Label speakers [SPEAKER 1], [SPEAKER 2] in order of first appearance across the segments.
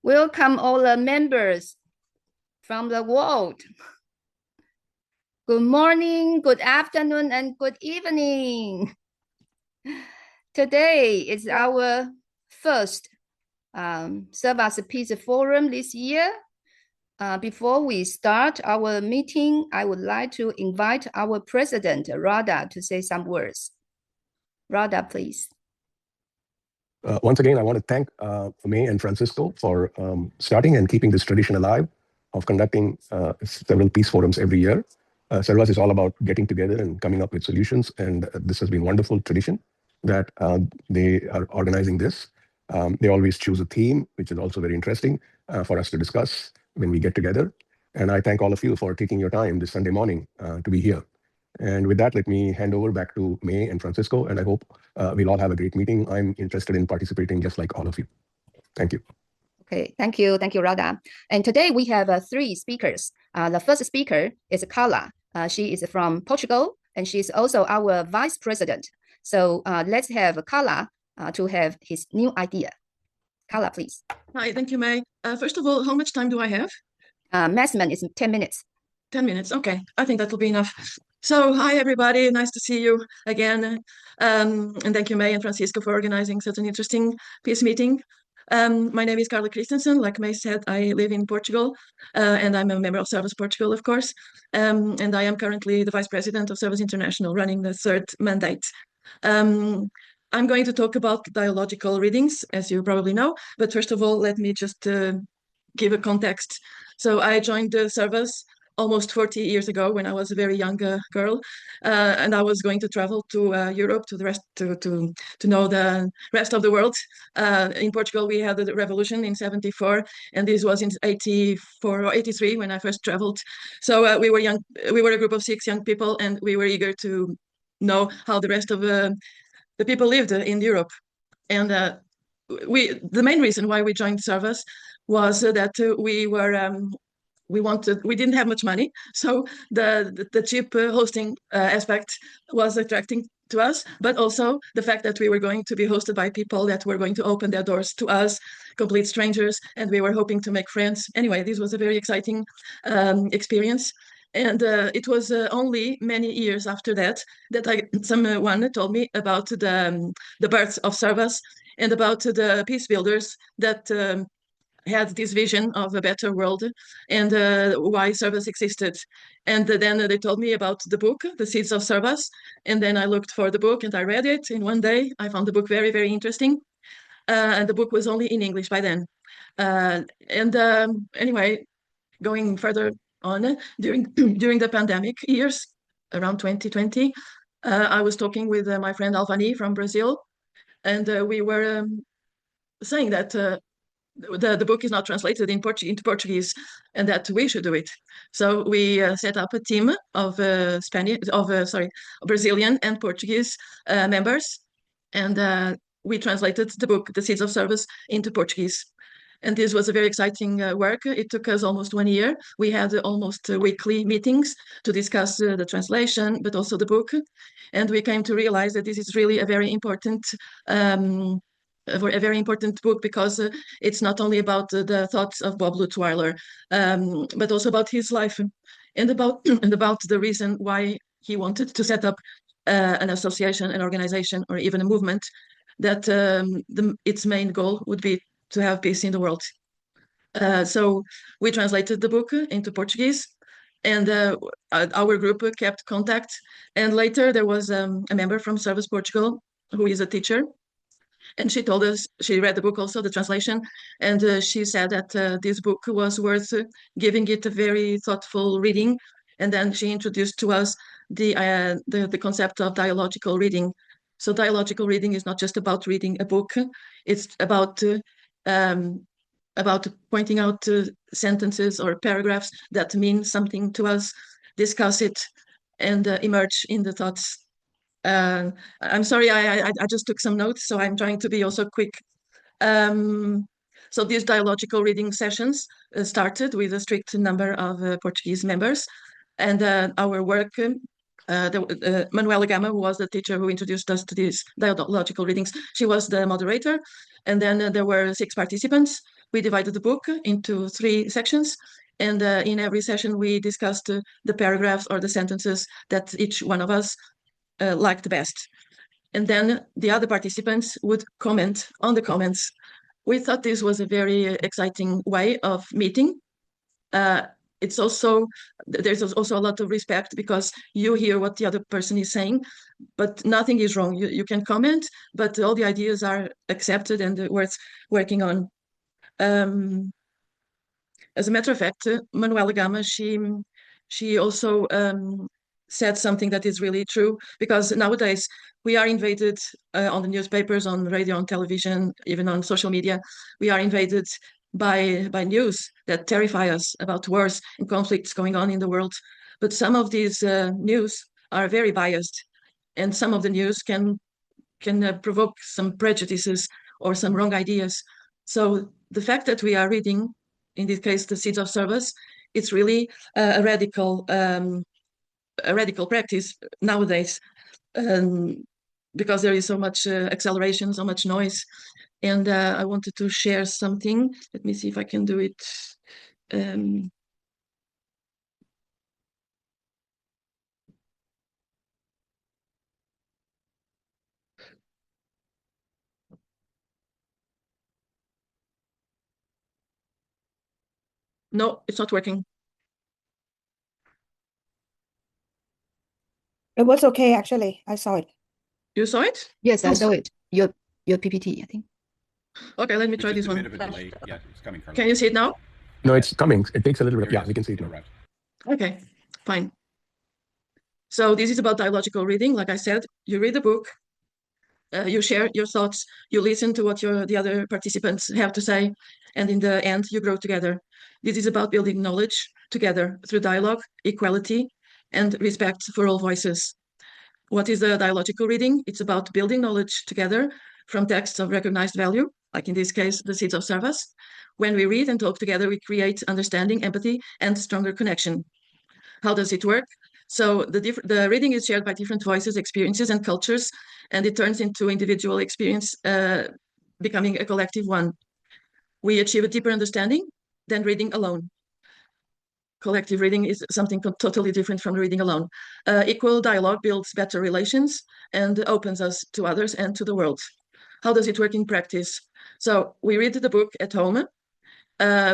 [SPEAKER 1] Welcome all the members from the world. Good morning, good afternoon, and good evening. Today is our first Servas Peace Forum this year. Before we start our meeting, I would like to invite our president, Radha, to say some words. Radha, please.
[SPEAKER 2] Once again, I want to thank May and Francisco for starting and keeping this tradition alive of conducting several peace forums every year. Servas is all about getting together and coming up with solutions, and this has been a wonderful tradition that they are organizing this. They always choose a theme, which is also very interesting for us to discuss when we get together. And I thank all of you for taking your time this Sunday morning to be here. And with that, let me hand over back to May and Francisco, and I hope we'll all have a great meeting. I'm interested in participating just like all of you. Thank you.
[SPEAKER 1] Okay, thank you, Radha. And today we have three speakers. The first speaker is Carla. She is from Portugal, and she's also our vice president. So let's have Carla to have his new idea. Carla, please.
[SPEAKER 3] Hi, thank you, May. First of all, how much time do I have?
[SPEAKER 1] Maximum is 10 minutes.
[SPEAKER 3] 10 minutes, okay. I think that will be enough. So, hi, everybody. Nice to see you again. And thank you, May and Francisco, for organizing such an interesting peace meeting. My name is Carla Christensen. Like May said, I live in Portugal, and I'm a member of Servas Portugal, of course. And I am currently the vice president of Servas International, running the third mandate. I'm going to talk about dialogical readings, as you probably know. But first of all, let me just give a context. So I joined Servas almost 40 years ago when I was a very young girl, and I was going to travel to Europe to know the rest of the world. In Portugal, we had the revolution in 74, and this was in 84 or 83 when I first traveled. So we were young. We were a group of 6 young people, and we were eager to know how the rest of the people lived in Europe. And the main reason why we joined Servas was that we didn't have much money, so the cheap hosting aspect was attracting to us, but also the fact that we were going to be hosted by people that were going to open their doors to us, complete strangers, and we were hoping to make friends. Anyway, this was a very exciting experience. And it was only many years after that someone told me about the birth of Servas and about the peace builders that had this vision of a better world and why Servas existed. And then they told me about the book, The Seeds of Servas. And then I looked for the book and I read it in one day. I found the book very, very interesting. And the book was only in English by then. Anyway, going further on, during the pandemic years, around 2020, I was talking with my friend Alvani from Brazil. And we were saying that the book is not translated into Portuguese, and that we should do it. So we set up a team of Brazilian and Portuguese members, and we translated the book, The Seeds of Servas, into Portuguese. And this was a very exciting work. It took us almost 1 year. We had almost weekly meetings to discuss the translation, but also the book. And we came to realize that this is really a very important book because it's not only about the thoughts of Bob Lutweiler, but also about his life and about the reason why he wanted to set up an association, an organization, or even a movement that its main goal would be to have peace in the world. So we translated the book into Portuguese, and our group kept contact. And later there was a member from Servas Portugal who is a teacher. And she told us, she read the book also, the translation, and she said that this book was worth giving it a very thoughtful reading. And then she introduced to us the concept of dialogical reading. So dialogical reading is not just about reading a book, it's about pointing out sentences or paragraphs that mean something to us, discuss it, and emerge in the thoughts. I'm sorry, I just took some notes, so I'm trying to be also quick. So these dialogical reading sessions started with a strict number of Portuguese members, and our work, Manuela Gama was the teacher who introduced us to these dialogical readings. She was the moderator, and then there were 6 participants we divided the book into 3 sections, and in every session we discussed the paragraphs or the sentences that each one of us liked best. And then the other participants would comment on the comments. We thought this was a very exciting way of meeting. There's also a lot of respect because you hear what the other person is saying, but nothing is wrong. You can comment, but all the ideas are accepted and worth working on. As a matter of fact, Manuela Gama, she also said something that is really true, because nowadays we are invaded on the newspapers, on radio, on television, even on social media. We are invaded by news that terrify us about wars and conflicts going on in the world. But some of these news are very biased, and some of the news can provoke some prejudices or some wrong ideas. So the fact that we are reading, in this case, the Seeds of Servas, it's really a radical practice nowadays, because there is so much acceleration, so much noise. And I wanted to share something. Let me see if I can do it. No, it's not working.
[SPEAKER 4] It was okay, actually. I saw it.
[SPEAKER 3] You saw it?
[SPEAKER 1] Yes, I saw it. Your PPT, I think.
[SPEAKER 3] Okay, let me try this one.
[SPEAKER 5] Yeah, it's coming from.
[SPEAKER 3] Can you see it now?
[SPEAKER 2] No, it's coming. It takes a little bit. Yeah, we can see it now.
[SPEAKER 3] Okay, fine. So this is about dialogical reading. Like I said, you read the book, you share your thoughts, you listen to what the other participants have to say, and in the end, you grow together. This is about building knowledge together through dialogue, equality, and respect for all voices. What is a dialogical reading? It's about building knowledge together from texts of recognized value, like in this case, the Seeds of Servas. When we read and talk together, we create understanding, empathy, and stronger connection. How does it work? So the reading is shared by different voices, experiences, and cultures, and it turns into individual experience, becoming a collective one. We achieve a deeper understanding than reading alone. Collective reading is something totally different from reading alone. Equal dialogue builds better relations and opens us to others and to the world. How does it work in practice? So we read the book at home.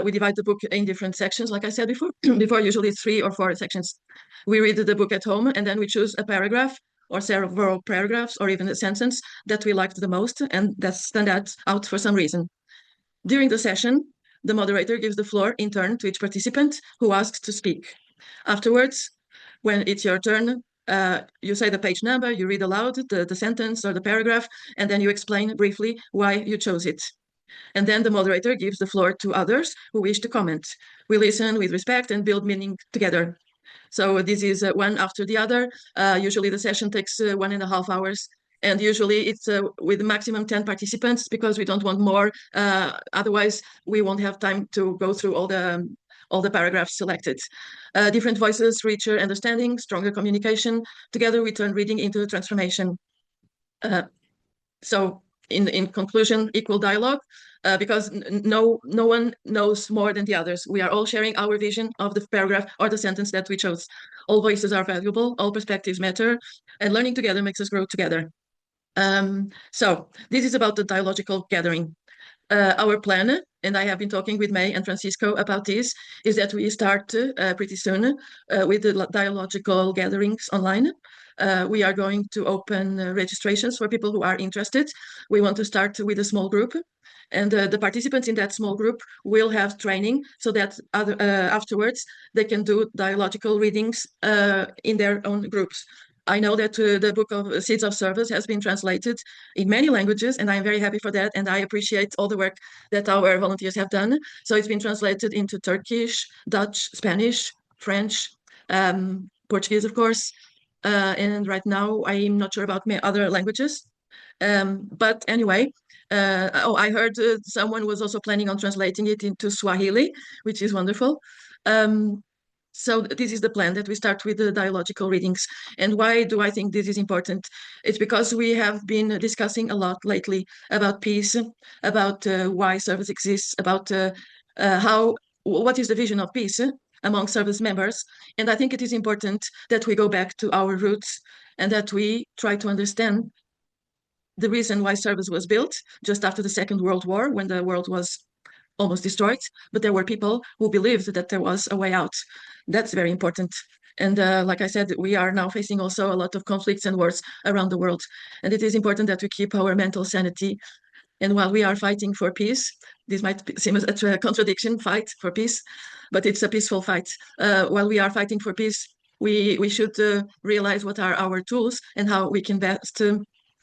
[SPEAKER 3] We divide the book in different sections, like I said before, usually 3 or 4 sections. We read the book at home, and then we choose a paragraph or several paragraphs or even a sentence that we liked the most and that stand out for some reason. During the session, the moderator gives the floor in turn to each participant who asks to speak. Afterwards, when it's your turn, you say the page number, you read aloud the sentence or the paragraph, and then you explain briefly why you chose it. And then the moderator gives the floor to others who wish to comment. We listen with respect and build meaning together. So this is one after the other. Usually the session takes 1.5 hours. And usually it's with maximum 10 participants because we don't want more. Otherwise, we won't have time to go through all the paragraphs selected. Different voices, richer understanding, stronger communication. Together we turn reading into transformation. So in conclusion, equal dialogue, because no one knows more than the others. We are all sharing our vision of the paragraph or the sentence that we chose. All voices are valuable, all perspectives matter, and learning together makes us grow together. So this is about the dialogical gathering. Our plan, and I have been talking with May and Francisco about this, is that we start pretty soon with the dialogical gatherings online. We are going to open registrations for people who are interested. We want to start with a small group, and the participants in that small group will have training so that afterwards they can do dialogical readings in their own groups. I know that the book of Seeds of Servas has been translated in many languages, and I'm very happy for that, and I appreciate all the work that our volunteers have done. So it's been translated into Turkish, Dutch, Spanish, French, Portuguese, of course, and right now I'm not sure about other languages. But anyway, I heard someone was also planning on translating it into Swahili, which is wonderful. So this is the plan, that we start with the dialogical readings. And why do I think this is important? It's because we have been discussing a lot lately about peace, about why Servas exists, about what is the vision of peace among Servas members. And I think it is important that we go back to our roots and that we try to understand the reason why Servas was built just after the Second World War, when the world was almost destroyed, but there were people who believed that there was a way out. That's very important. And like I said, we are now facing also a lot of conflicts and wars around the world. And it is important that we keep our mental sanity. And while we are fighting for peace, this might seem a contradiction, fight for peace, but it's a peaceful fight. While we are fighting for peace, we should realize what are our tools and how we can best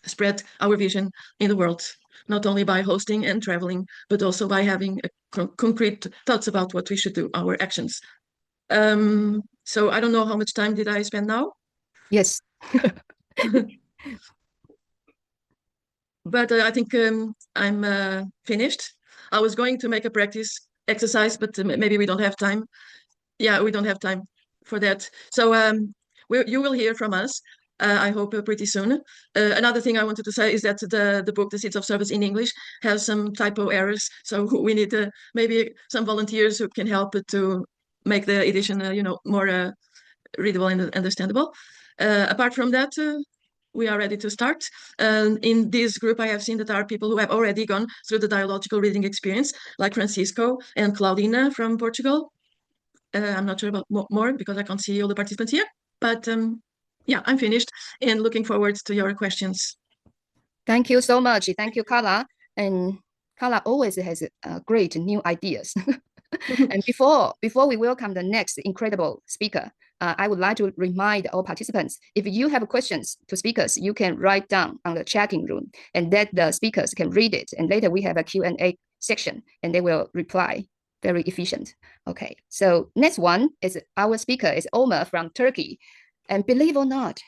[SPEAKER 3] spread our vision in the world, not only by hosting and traveling, but also by having concrete thoughts about what we should do, our actions. So I don't know how much time did I spend now?
[SPEAKER 1] Yes.
[SPEAKER 3] But I think I'm finished. I was going to make a practice exercise, but maybe we don't have time. Yeah, we don't have time for that. So you will hear from us, I hope pretty soon. Another thing I wanted to say is that the book, The Seeds of Servas in English, has some typo errors. So we need maybe some volunteers who can help to make the edition, more readable and understandable. Apart from that, we are ready to start. In this group, I have seen that there are people who have already gone through the dialogical reading experience, like Francisco and Claudina from Portugal. I'm not sure about more because I can't see all the participants here, but yeah, I'm finished and looking forward to your questions.
[SPEAKER 1] Thank you so much. Thank you, Carla. And Carla always has great new ideas. And before we welcome the next incredible speaker, I would like to remind all participants, if you have questions to speakers, you can write down on the chatting room and that the speakers can read it. And later we have a Q&A section and they will reply. Very efficient. Okay, so next one is our speaker is Omar from Turkey. And believe or not,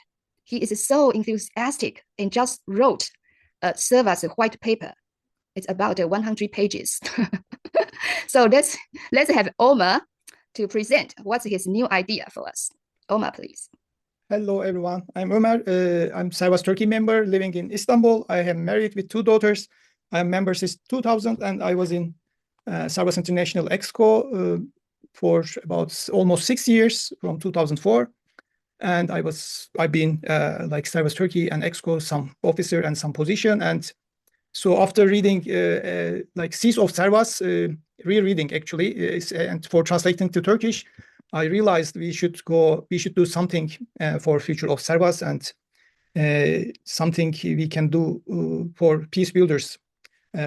[SPEAKER 1] he is so enthusiastic and just wrote a Servas white paper. It's about 100 pages. So let's have Omar to present what's his new idea for us. Omar, please.
[SPEAKER 5] Hello, everyone. I'm Omar. I'm Servas Turkey member living in Istanbul. I am married with 2 daughters. I am member since 2000, and I was in Servas International Exco for about almost 6 years from 2004. And I've been like Servas Turkey and Exco, some officer and some position. And so after reading like Seeds of Servas, rereading actually, and for translating to Turkish, I realized we should do something for future of Servas and something we can do for Peace Builders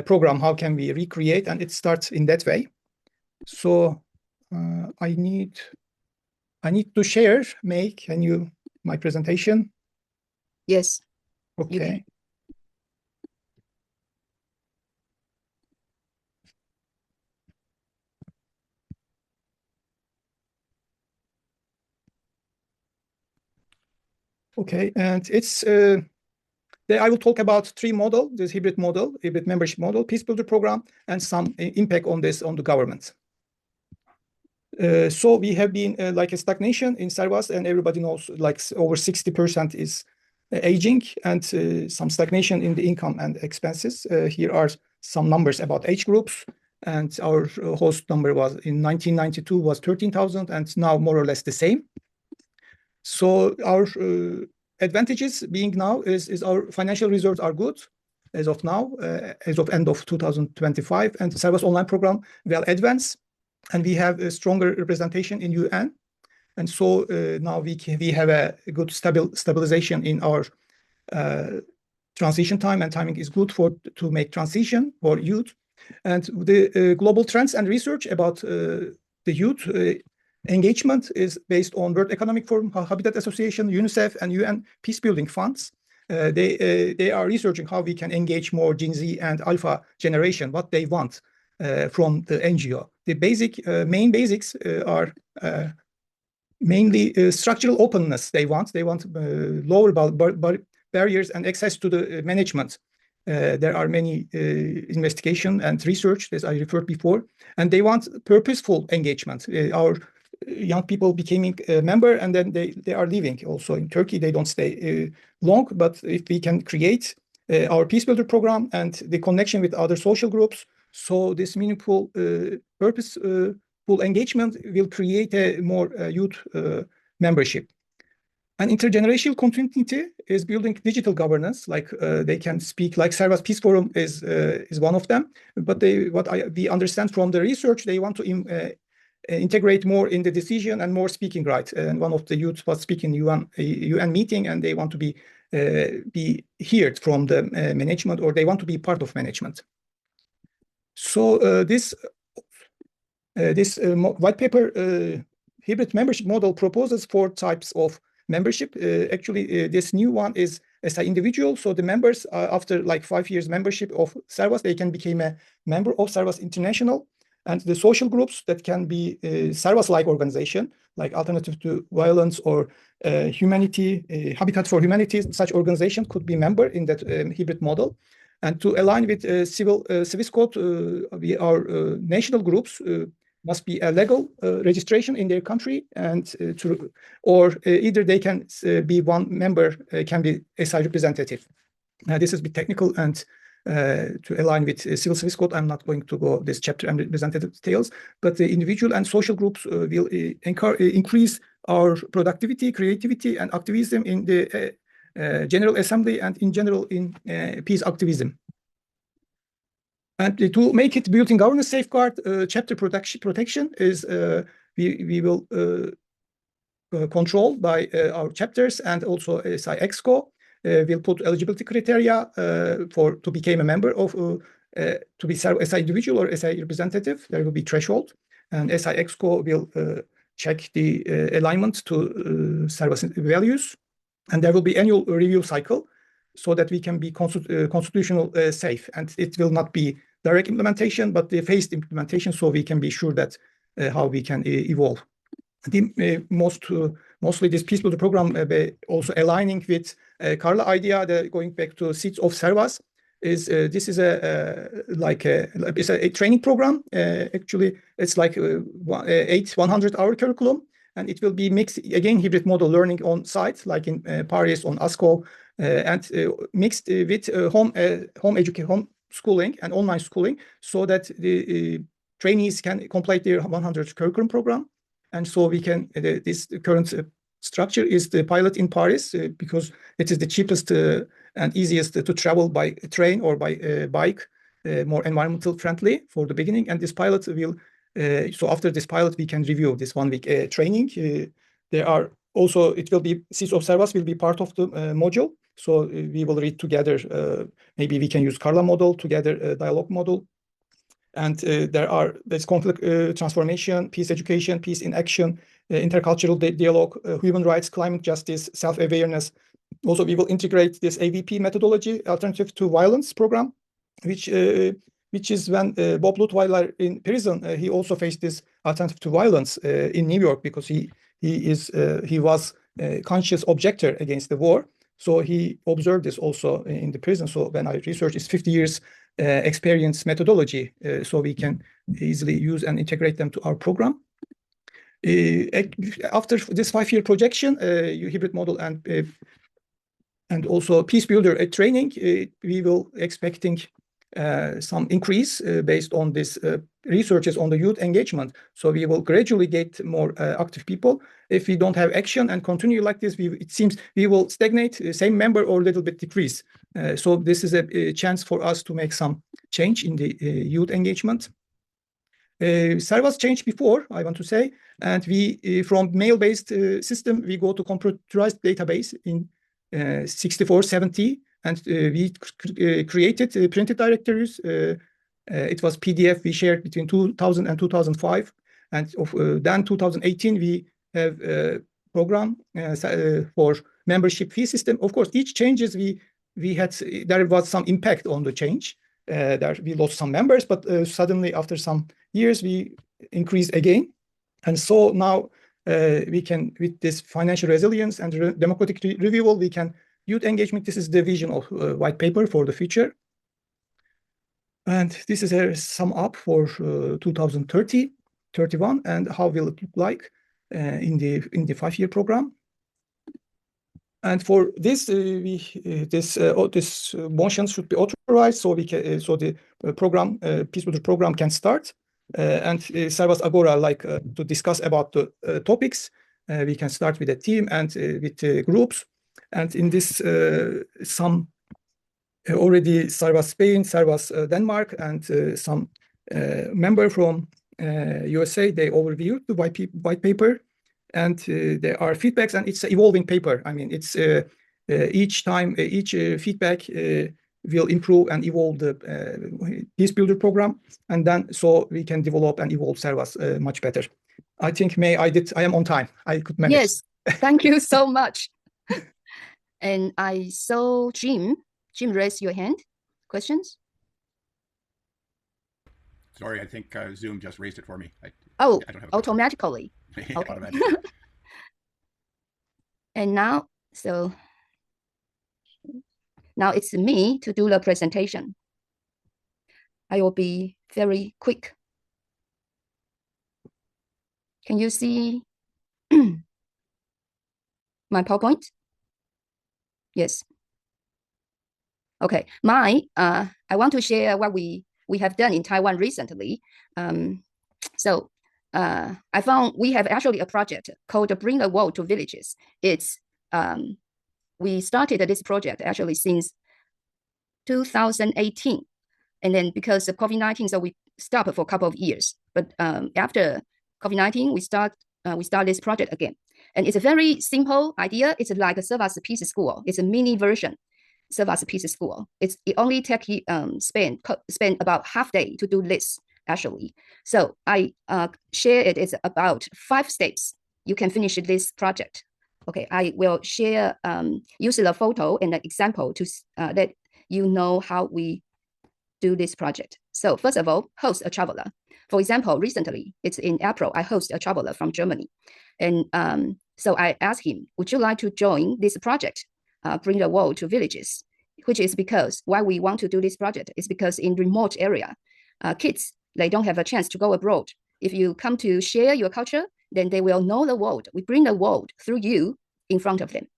[SPEAKER 5] program. How can we recreate? And it starts in that way. So I need to share, my presentation?
[SPEAKER 1] Yes.
[SPEAKER 5] Okay. Okay, and it's I will talk about 3 model, this hybrid membership model, Peace Builder program, and some impact on this on the government. So we have been like a stagnation in Servas, and everybody knows like over 60% is aging, and some stagnation in the income and expenses. Here are some numbers about age groups, and our host number was in 1992 was 13,000, and now more or less the same. So our advantages being now is our financial reserves are good as of now, as of end of 2025, and Servas online program well advanced, and we have a stronger representation in UN, and so now we have a good stabilization in our transition time, and timing is good to make transition for youth, and the global trends and research about the youth. Engagement is based on World Economic Forum, Habitat Association, UNICEF, and UN peacebuilding funds. They are researching how we can engage more Gen Z and Alpha generation, what they want from the NGO. The main basics are mainly structural openness. They want lower barriers and access to the management. There are many investigation and research, as I referred before, and they want purposeful engagement. Our young people becoming a member, and then they are leaving. Also in Turkey, they don't stay long. But if we can create our Peace Builder program and the connection with other social groups, so this meaningful, purposeful engagement will create a more youth membership. And intergenerational continuity is building digital governance, like they can speak, like Servas Peace Forum is one of them. But we understand from the research, they want to integrate more in the decision and more speaking right. And one of the youth was speaking UN meeting, and they want to be heard from the management, or they want to be part of management. So this white paper hybrid membership model proposes 4 types of membership. Actually, this new one is as an individual. So the members, after like 5 years membership of Servas, they can become a member of Servas International. And the social groups that can be Servas-like organization, like Alternative to Violence or Humanity, Habitat for Humanity, such organization could be member in that hybrid model. And to align with Swiss code, our national groups must be a legal registration in their country, and either they can be one member, can be SI representative. This is a bit technical, and to align with civil Swiss code, I'm not going to go this chapter and representative details, but the individual and social groups will increase our productivity, creativity, and activism in the General Assembly and in general in peace activism. And to make it built-in governance safeguard, chapter protection is we will control by our chapters, and also SI EXCO will put eligibility criteria to become a member of to be SI individual or SI representative. There will be threshold, and SI EXCO will check the alignment to Servas values, and there will be annual review cycle, so that we can be constitutional safe, and it will not be direct implementation, but the phased implementation, so we can be sure that how we can evolve. The mostly this Peace Builder program also aligning with Carla idea, going back to seats of Servas, is this is it's a training program. Actually, it's like 100-hour curriculum, and it will be mixed again, hybrid model learning on site, like in Paris on ASCO, and mixed with home schooling and online schooling, so that the trainees can complete their 100 curriculum program. And so we can, this current structure is the pilot in Paris, because it is the cheapest and easiest to travel by train or by bike, more environmental friendly for the beginning. And this pilot will, so after this pilot, we can review this 1 week training. There are also, it will be, Seats of Servas will be part of the module. So we will read together, maybe we can use Carla model together, dialogue model. And there's conflict transformation, peace education, peace in action, intercultural dialogue, human rights, climate justice, self-awareness. Also, we will integrate this AVP methodology, Alternative to Violence program, which is when Bob Lutweiler in prison, he also faced this Alternative to Violence in New York, because he was a conscious objector against the war. So he observed this also in the prison. So when I researched, it's 50 years experience methodology, so we can easily use and integrate them to our program. After this 5-year projection, hybrid model and also Peace Builder training, we will expecting some increase based on this researches on the youth engagement. So we will gradually get more active people. If we don't have action and continue like this, it seems we will stagnate, same member or a little bit decrease. So this is a chance for us to make some change in the youth engagement. Servas changed before, I want to say, and we from mail-based system, we go to computerized database in 6470. And we created printed directories. It was PDF we shared between 2000 and 2005. And then 2018, we have a program for membership fee system. Of course, each changes we had, there was some impact on the change. There we lost some members, but suddenly after some years, we increased again. And so now we can, with this financial resilience and democratic renewal, we can youth engagement. This is the vision of white paper for the future. And this is a sum up for 2030, 31, and how will it look like. in the 5-year program. And for this, this motion should be authorized, so we can, so the program, Peace Builder program, can start. And Servas Agora to discuss about the topics. We can start with a team and with groups. And in this, some already Servas Spain, Servas Denmark, and some member from USA, they overviewed the white paper. And there are feedbacks, and it's an evolving paper. I mean, it's each time, each feedback will improve and evolve the Peace Builder program, and then so we can develop and evolve Servas much better. I think, May, I am on time. I could manage.
[SPEAKER 1] Yes, thank you so much. And I saw Jim. Jim, raise your hand. Questions?
[SPEAKER 6] Sorry, I think Zoom just raised it for me. I don't have
[SPEAKER 1] automatically. Okay.
[SPEAKER 6] Automatically.
[SPEAKER 1] And now, so now it's me to do the presentation. I will be very quick. Can you see my PowerPoint? Yes. Okay. I want to share what we have done in Taiwan recently. I found we have actually a project called Bring the World to Villages. It's we started this project actually since 2018, and then because of COVID-19, so we stopped for a couple of years. But after COVID-19, we start this project again, and it's a very simple idea. It's like a Servas Peace School. It's a mini version. Servas Peace School. It only take spend about half day to do this actually. So I share it. It's about 5 steps. You can finish this project. Okay, I will share use the photo and the example to let you know how we do this project. So first of all, host a traveler. For example, recently, it's in April, I host a traveler from Germany. And so I asked him, would you like to join this project, Bring the World to Villages? Which is because why we want to do this project is because in remote area, kids, they don't have a chance to go abroad. If you come to share your culture, then they will know the world. We bring the world through you in front of them.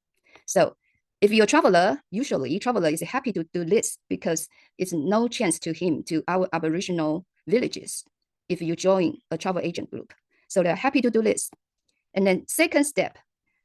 [SPEAKER 1] So if you're a traveler, usually traveler is happy to do this because it's no chance to him to our Aboriginal villages if you join a travel agent group. So they're happy to do this. And then second step,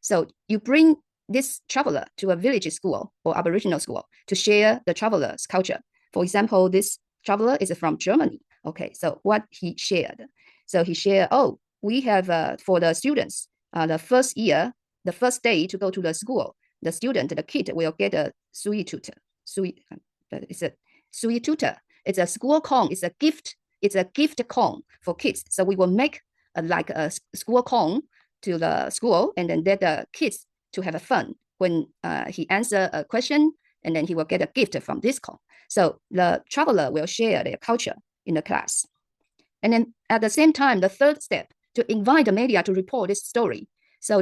[SPEAKER 1] so you bring this traveler to a village school or Aboriginal school to share the traveler's culture. For example, this traveler is from Germany. Okay, so what he shared. So he shared, oh, we have for the students, the first year, the first day to go to the school, the student, the kid will get a sui tutor. It's a sui tutor. It's a school con. It's a gift. It's a gift con for kids. So we will make like a school con to the school, and then let the kids to have fun when he answer a question, and then he will get a gift from this con. So the traveler will share their culture in the class. And then at the same time, the third step, to invite the media to report this story. So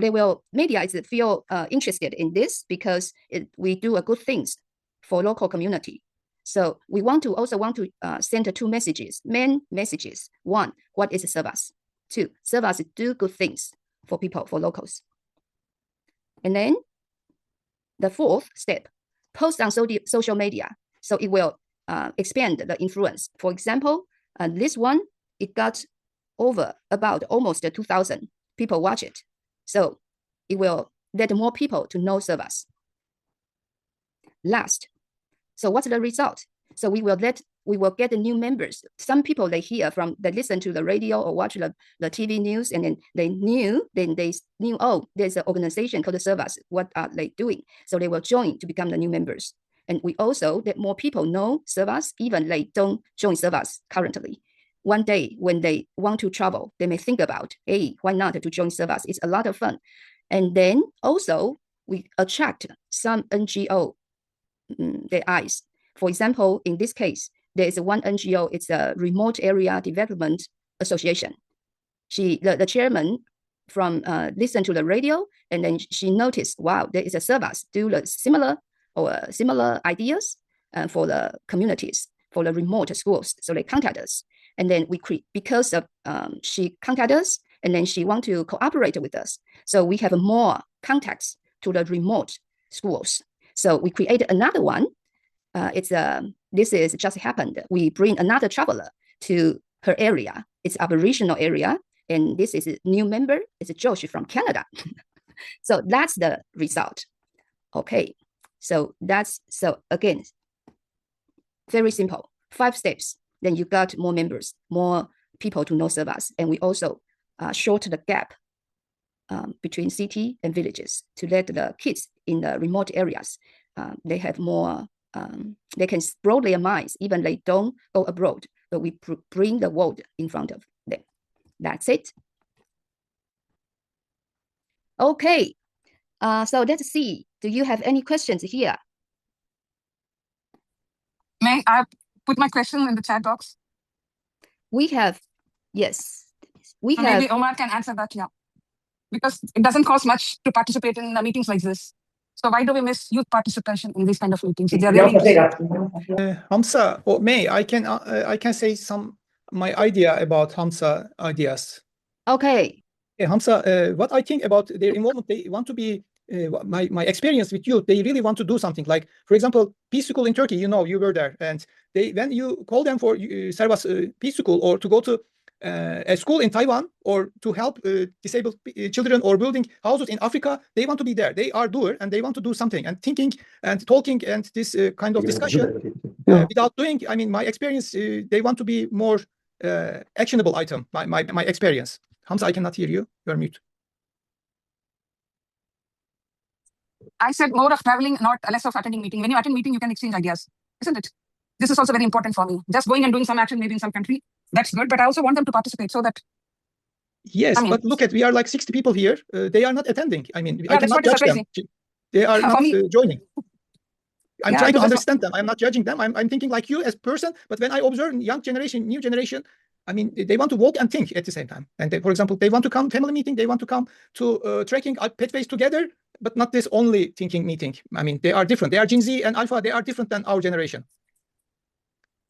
[SPEAKER 1] media is feel interested in this because we do a good things for local community. So we also want to send 2 messages, main messages. 1, what is Servas? 2, Servas do good things for people, for locals. And then the 4th step, post on social media. So it will expand the influence. For example, this one, it got over about almost 2,000 people watch it. So it will let more people to know Servas. Last, so what's the result? So we will get the new members. Some people they listen to the radio or watch the TV news, and then they knew, oh, there's an organization called the Servas. What are they doing? So they will join to become the new members. And we also let more people know Servas, even they don't join Servas currently. One day when they want to travel, they may think about, hey, why not to join Servas? It's a lot of fun. And then also we attract some NGO, their eyes. For example, in this case, there is one NGO, it's a Remote Area Development Association. The chairman from listened to the radio, and then she noticed, wow, there is a Servas do the similar ideas for the communities, for the remote schools. So they contact us. And then we create, because of she contacted us, and then she want to cooperate with us. So we have more contacts to the remote schools. So we created another one. This is just happened. We bring another traveler to her area. It's Aboriginal area, and this is a new member. It's Josh from Canada. So that's the result. Okay, so again, very simple. 5 steps. Then you got more members, more people to know Servas, and we also short the gap between city and villages to let the kids in the remote areas they have more. They can broaden their minds, even they don't go abroad, but we bring the world in front of them. That's it. Okay, so let's see. Do you have any questions here?
[SPEAKER 7] May I put my question in the chat box?
[SPEAKER 1] We have, yes. We
[SPEAKER 7] So
[SPEAKER 1] have.
[SPEAKER 7] maybe Omar can answer that, yeah. Because it doesn't cost much to participate in meetings like this. So why do we miss youth participation in these kind of meetings? If they're really
[SPEAKER 5] Hamza or May, I can say my idea about Hamza ideas.
[SPEAKER 1] Okay.
[SPEAKER 5] Yeah, Hamza, what I think about their involvement, they want to be my experience with youth. They really want to do something. Like, for example, Peace School in Turkey. You know, you were there, and when you call them for Servas Peace School, or to go to a school in Taiwan, or to help disabled children, or building houses in Africa, they want to be there. They are doer, and they want to do something, and thinking and talking, and this kind of discussion without doing. I mean, my experience, they want to be more actionable item. My experience. Hamza, I cannot hear you. You're mute.
[SPEAKER 7] I said more of traveling, not less of attending meeting. When you attend meeting, you can exchange ideas, isn't it? This is also very important for me. Just going and doing some action maybe in some country, that's good, but I also want them to participate so that.
[SPEAKER 5] Yes, but look at, we are like 60 people here. They are not attending. I mean, I cannot judge them. They are not joining. I'm trying to understand them. I'm not judging them. I'm thinking like you as person, but when I observe young generation, new generation, I mean, they want to walk and think at the same time. And they, for example, they want to come family meeting, they want to come to trekking pathways together, but not this only thinking meeting. I mean, they are different. They are Gen Z and Alpha. They are different than our generation.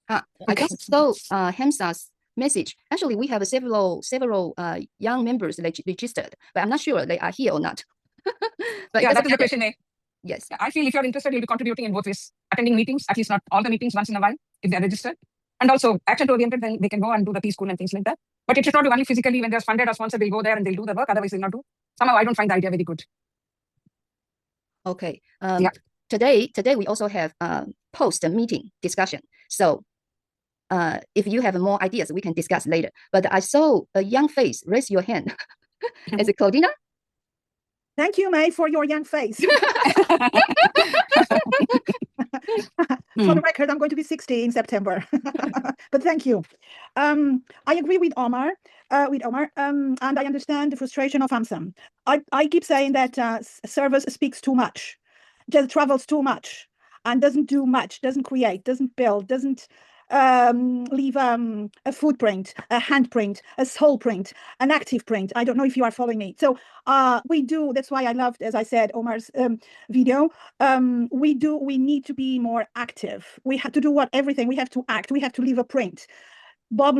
[SPEAKER 1] I just saw Hamza's message. Actually, we have several young members registered, but I'm not sure they are here or not. But
[SPEAKER 7] yeah, that's the question.
[SPEAKER 1] Yes.
[SPEAKER 7] I feel if you're interested, you'll be contributing in both ways. Attending meetings, at least not all the meetings, once in a while, if they're registered. And also action-oriented, then they can go and do the Peace School and things like that. But it should not be only physically. When they're funded or sponsored, they'll go there and they'll do the work. Otherwise, they'll not do. Somehow, I don't find the idea very good.
[SPEAKER 1] Okay. Today we also have post-meeting discussion. So if you have more ideas, we can discuss later. But I saw a young face. Raise your hand. Is it Claudina?
[SPEAKER 4] Thank you, May, for your young face. For the record, I'm going to be 60 in September. But thank you. I agree with Omar, and I understand the frustration of Hamza. I keep saying that Servas speaks too much, just travels too much, and doesn't do much, doesn't create, doesn't build, doesn't leave a footprint, a handprint, a soul print, an active print. I don't know if you are following me. So we do. That's why I loved, as I said, Omar's video. We need to be more active. We have to do everything. We have to act. We have to leave a print. Bob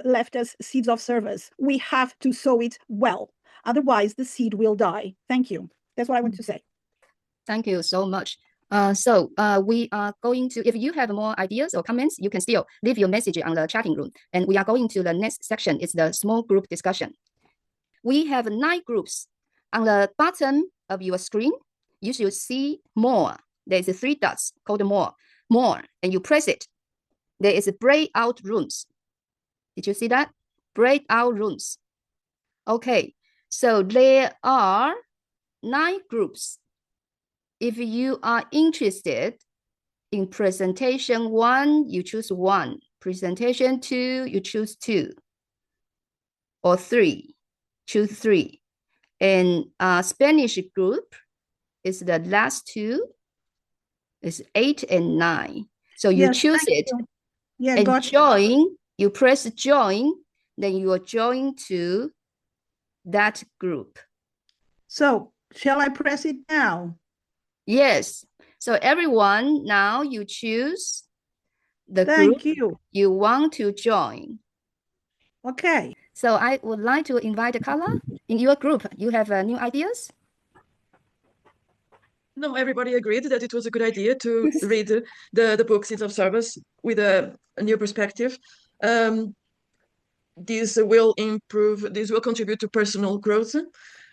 [SPEAKER 4] left us seeds of service. We have to sow it well. Otherwise, the seed will die. Thank you. That's what I want to say.
[SPEAKER 1] Thank you so much. So we are going to, if you have more ideas or comments, you can still leave your message on the chatting room. And we are going to the next section. It's the small group discussion. We have 9 groups. On the bottom of your screen, you should see more. There's 3 dots called more, and you press it. There is breakout rooms. Did you see that? Breakout rooms. Okay, so there are 9 groups. If you are interested in presentation 1, you choose 1. Presentation 2, you choose 2. Or 3, choose 3. And Spanish group is the last 2. It's 8 and 9. So you choose it.
[SPEAKER 4] Yeah,
[SPEAKER 1] and join. You press join, then you are joined to that group.
[SPEAKER 4] So shall I press it now?
[SPEAKER 1] Yes. So everyone, now you choose the
[SPEAKER 4] Thank
[SPEAKER 1] group
[SPEAKER 4] you
[SPEAKER 1] want to join.
[SPEAKER 4] Okay.
[SPEAKER 1] So I would like to invite Carla. In your group, you have new ideas?
[SPEAKER 3] No, everybody agreed that it was a good idea to read the book Seeds of Service with a new perspective. This will contribute to personal growth.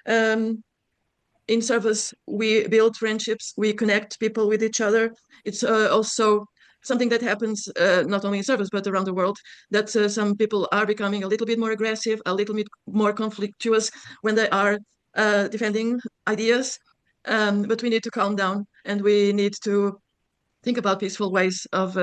[SPEAKER 3] In Servas, we build friendships, we connect people with each other. It's also something that happens not only in Servas, but around the world, that some people are becoming a little bit more aggressive, a little bit more conflictuous when they are defending ideas. But we need to calm down, and we need to think about peaceful ways of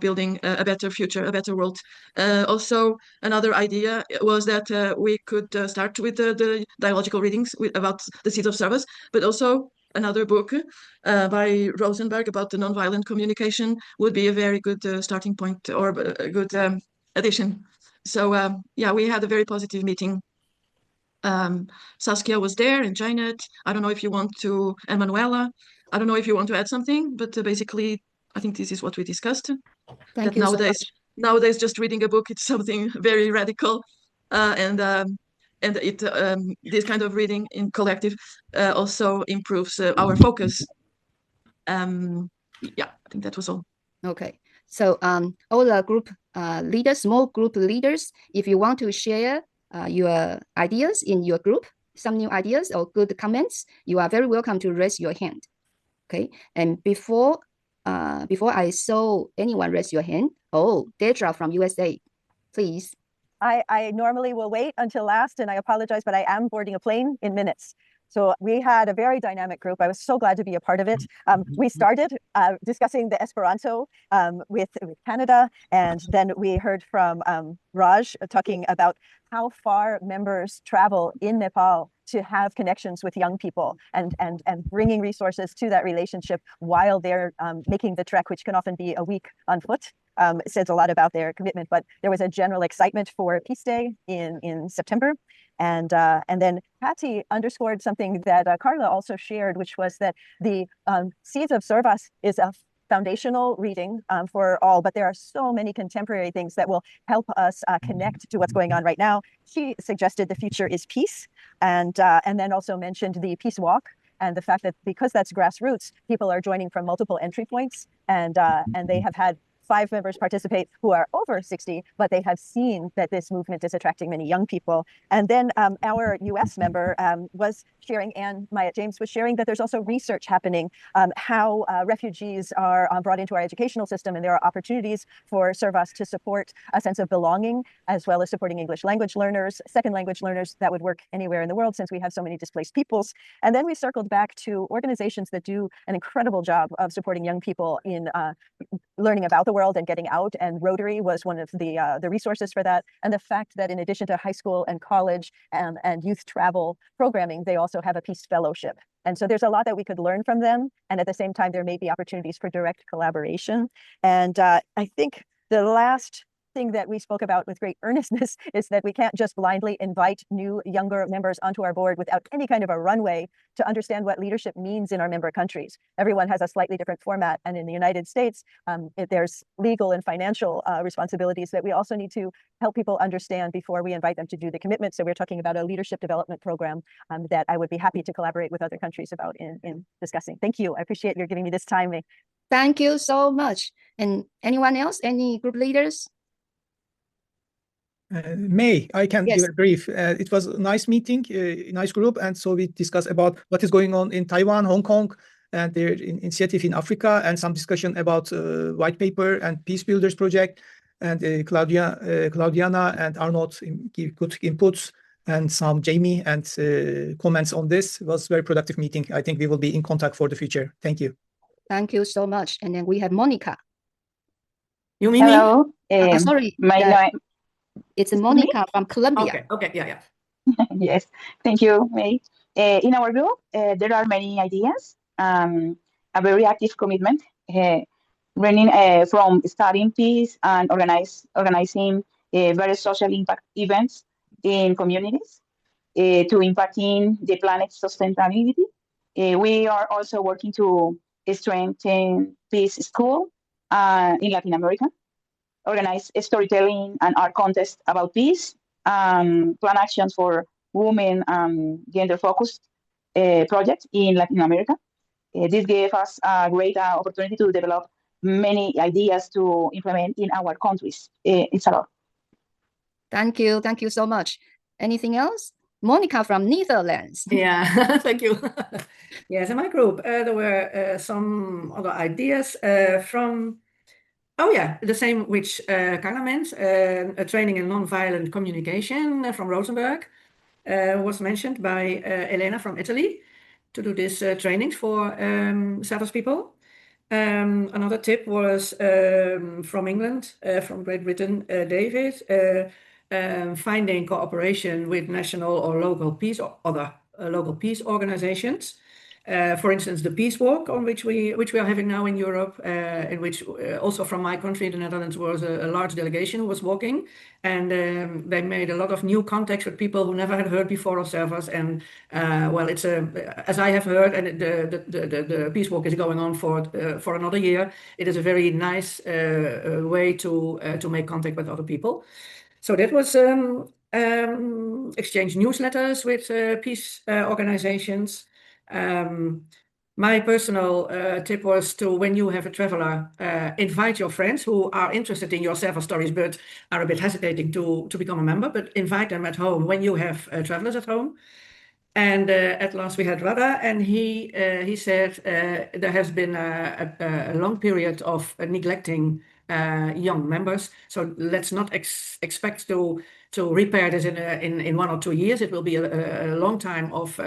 [SPEAKER 3] building a better future, a better world. Also, another idea was that we could start with the dialogical readings about the Seeds of Service, but also another book by Rosenberg about the nonviolent communication would be a very good starting point, or a good addition. So yeah, we had a very positive meeting. Saskia was there, and Janet. I don't know if you want to, and Manuela. I don't know if you want to add something, but basically, I think this is what we discussed.
[SPEAKER 1] Thank you so much.
[SPEAKER 3] Nowadays, just reading a book, it's something very radical, and it this kind of reading in collective also improves our focus. Yeah, I think that was all.
[SPEAKER 1] Okay, so all the group leaders, small group leaders, if you want to share your ideas in your group, some new ideas or good comments, you are very welcome to raise your hand. Okay, and before I saw anyone raise your hand, oh, Deidre from USA, please.
[SPEAKER 8] I normally will wait until last, and I apologize, but I am boarding a plane in minutes. So we had a very dynamic group. I was so glad to be a part of it. We started discussing the Esperanto with Canada, and then we heard from Raj talking about how far members travel in Nepal to have connections with young people, and bringing resources to that relationship while they're making the trek, which can often be a week on foot. It says a lot about their commitment, but there was a general excitement for Peace Day in September. And then Patty underscored something that Carla also shared, which was that the Seeds of Servas is a foundational reading for all, but there are so many contemporary things that will help us connect to what's going on right now. She suggested the future is peace, and then also mentioned the peace walk, and the fact that because that's grassroots, people are joining from multiple entry points, and they have had 5 members participate who are over 60, but they have seen that this movement is attracting many young people. And then our US member was sharing, Anne Myatt James was sharing, that there's also research happening how refugees are brought into our educational system, and there are opportunities for Servas to support a sense of belonging, as well as supporting English language learners, second language learners that would work anywhere in the world since we have so many displaced peoples. And then we circled back to organizations that do an incredible job of supporting young people in learning about the world and getting out, and Rotary was one of the resources for that. And the fact that in addition to high school and college and youth travel programming, they also have a peace fellowship. And so there's a lot that we could learn from them, and at the same time there may be opportunities for direct collaboration. And I think the last thing that we spoke about with great earnestness is that we can't just blindly invite new, younger members onto our board without any kind of a runway to understand what leadership means in our member countries. Everyone has a slightly different format, and in the United States, there's legal and financial responsibilities that we also need to help people understand before we invite them to do the commitment. So we're talking about a leadership development program that I would be happy to collaborate with other countries about in discussing. Thank you. I appreciate your giving me this time.
[SPEAKER 1] Thank you so much. And anyone else? Any group leaders?
[SPEAKER 5] May, I can
[SPEAKER 1] Yes.
[SPEAKER 5] give a brief. It was a nice meeting, nice group, and so we discussed about what is going on in Taiwan, Hong Kong, and their initiative in Africa, and some discussion about white paper and Peace Builders project. And Claudiana and Arnold give good inputs, and some Jamie and comments on this. It was a very productive meeting. I think we will be in contact for the future. Thank you.
[SPEAKER 1] Thank you so much. And then we have Monica.
[SPEAKER 9] You mean
[SPEAKER 10] Hello.
[SPEAKER 1] me? Sorry. It's Monica from Colombia.
[SPEAKER 9] Okay. Yeah.
[SPEAKER 10] Yes. Thank you, May. In our group, there are many ideas. A very active commitment, running from studying peace and organizing various social impact events in communities to impacting the planet's sustainability. We are also working to strengthen peace school in Latin America, organize storytelling and art contests about peace, plan actions for women and gender-focused projects in Latin America. This gave us a great opportunity to develop many ideas to implement in our countries. It's a lot.
[SPEAKER 1] Thank you so much. Anything else? Monica from Netherlands.
[SPEAKER 9] Yeah, thank you. Yes, in my group, there were some other ideas from, the same which Carla meant, a training in nonviolent communication from Rosenberg was mentioned by Elena from Italy to do this trainings for Servas people. Another tip was from England, from Great Britain, David, finding cooperation with national or local peace or other local peace organizations. For instance, the Peace Walk, on which we are having now in Europe, in which also from my country, the Netherlands, was a large delegation who was walking, and they made a lot of new contacts with people who never had heard before of Servas. And well, it's as I have heard, and the Peace Walk is going on for another year. It is a very nice way to make contact with other people. So that was exchange newsletters with peace organizations. My personal tip was to, when you have a traveler, invite your friends who are interested in your Servas stories but are a bit hesitating to become a member, but invite them at home when you have travelers at home. And at last we had Rada, and he said there has been a long period of neglecting young members. So let's not expect to repair this in 1 or 2 years. It will be a long time of